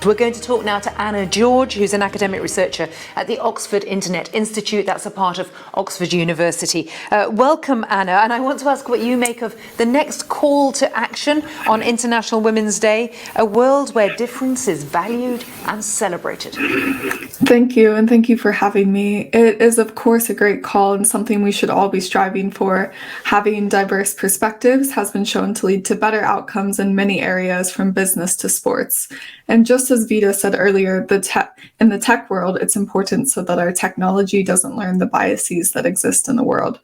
We're going to talk now to Anna George, who's an academic researcher at the Oxford Internet Institute. That's a part of Oxford University. Welcome, Anna. And I want to ask what you make of the next call to action on International Women's Day, a world where difference is valued and celebrated. Thank you, and thank you for having me. It is, of course, a great call and something we should all be striving for. Having diverse perspectives has been shown to lead to better outcomes in many areas, from business to sports. And just as Vita said earlier, in the tech world, it's important so that our technology doesn't learn the biases that exist in the world.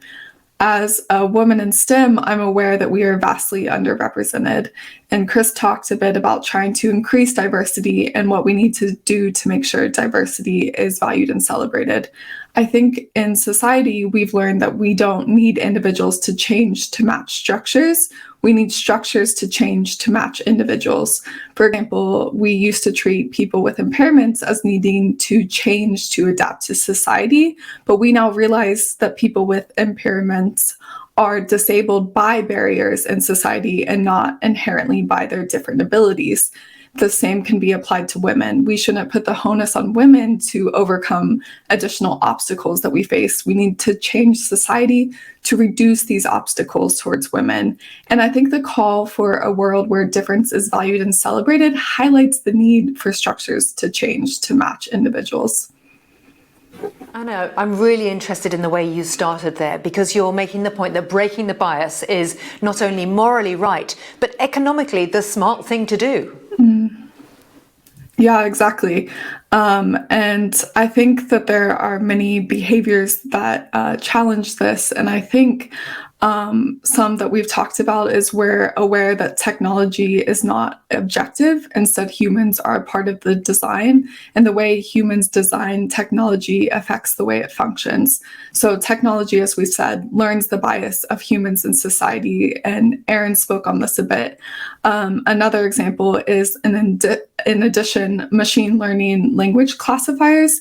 As a woman in STEM, I'm aware that we are vastly underrepresented. And Chris talked a bit about trying to increase diversity and what we need to do to make sure diversity is valued and celebrated. I think in society, we've learned that we don't need individuals to change to match structures. We need structures to change to match individuals. For example, we used to treat people with impairments as needing to change to adapt to society, but we now realize that people with impairments are disabled by barriers in society and not inherently by their different abilities. The same can be applied to women. We shouldn't put the onus on women to overcome additional obstacles that we face. We need to change society to reduce these obstacles towards women. And I think the call for a world where difference is valued and celebrated highlights the need for structures to change to match individuals. Anna, I'm really interested in the way you started there, because you're making the point that breaking the bias is not only morally right, but economically the smart thing to do. Yeah, exactly. And I think that there are many behaviors that challenge this. And I think some that we've talked about is we're aware that technology is not objective. Instead, humans are a part of the design, and the way humans design technology affects the way it functions. So technology, as we said, learns the bias of humans in society, and Aaron spoke on this a bit. Another example is, in addition, machine learning language classifiers.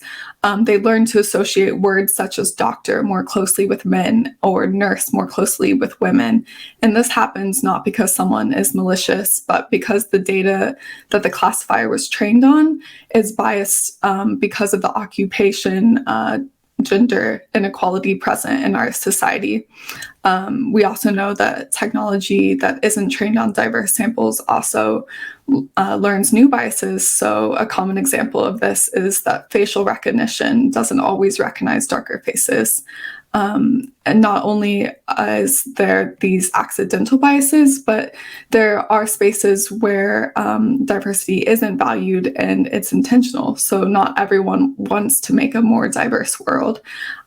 They learn to associate words such as doctor more closely with men or nurse more closely with women. And this happens not because someone is malicious, but because the data that the classifier was trained on is biased because of the occupation, gender inequality present in our society. We also know that technology that isn't trained on diverse samples also learns new biases. So a common example of this is that facial recognition doesn't always recognize darker faces. And not only is there these accidental biases, but there are spaces where diversity isn't valued and it's intentional. So not everyone wants to make a more diverse world.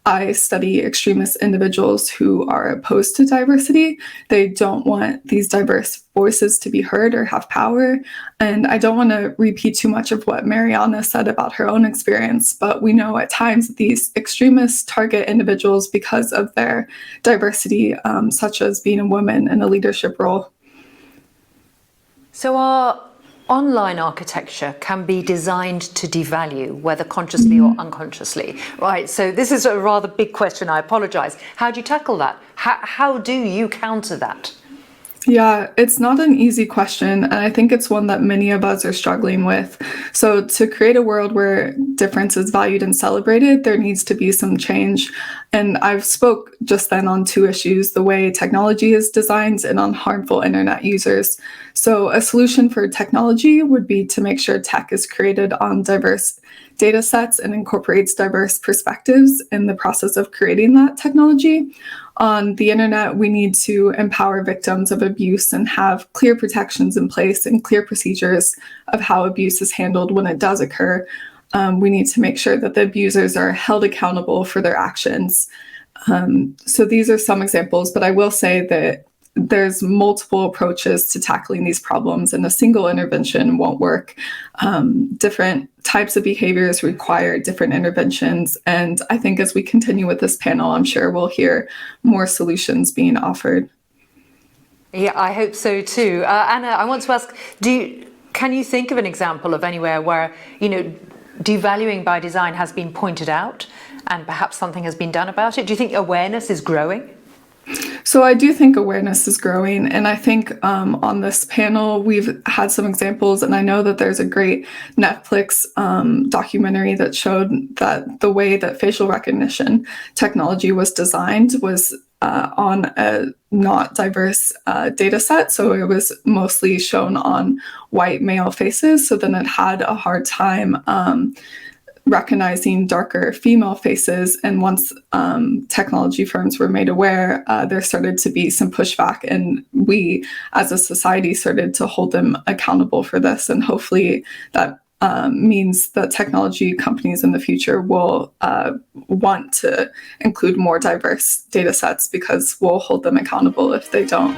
I study extremist individuals who are opposed to diversity. They don't want these diverse voices to be heard or have power. And I don't want to repeat too much of what Mariana said about her own experience, but we know at times that these extremists target individuals because of their diversity, such as being a woman in a leadership role. So our online architecture can be designed to devalue, whether consciously or unconsciously, right? So this is a rather big question. I apologize. How do you tackle that? How do you counter that? Yeah, it's not an easy question, and I think it's one that many of us are struggling with. So to create a world where difference is valued and celebrated, there needs to be some change. And I've spoke just then on two issues, the way technology is designed and on harmful internet users. So a solution for technology would be to make sure tech is created on diverse data sets and incorporates diverse perspectives in the process of creating that technology. On the internet, we need to empower victims of abuse and have clear protections in place and clear procedures of how abuse is handled when it does occur. We need to make sure that the abusers are held accountable for their actions. So these are some examples, but I will say that there's multiple approaches to tackling these problems, and a single intervention won't work. Different types of behaviors require different interventions. And I think as we continue with this panel, I'm sure we'll hear more solutions being offered. Yeah, I hope so too. Anna, I want to ask, can you think of an example of anywhere where, devaluing by design has been pointed out and perhaps something has been done about it? Do you think awareness is growing? So I do think awareness is growing, and I think on this panel we've had some examples, and I know that there's a great Netflix documentary that showed that the way that facial recognition technology was designed was on a not diverse data set, so it was mostly shown on white male faces, so then it had a hard time recognizing darker female faces. And once technology firms were made aware, there started to be some pushback, and we as a society started to hold them accountable for this. And hopefully that means that technology companies in the future will want to include more diverse data sets, because we'll hold them accountable if they don't.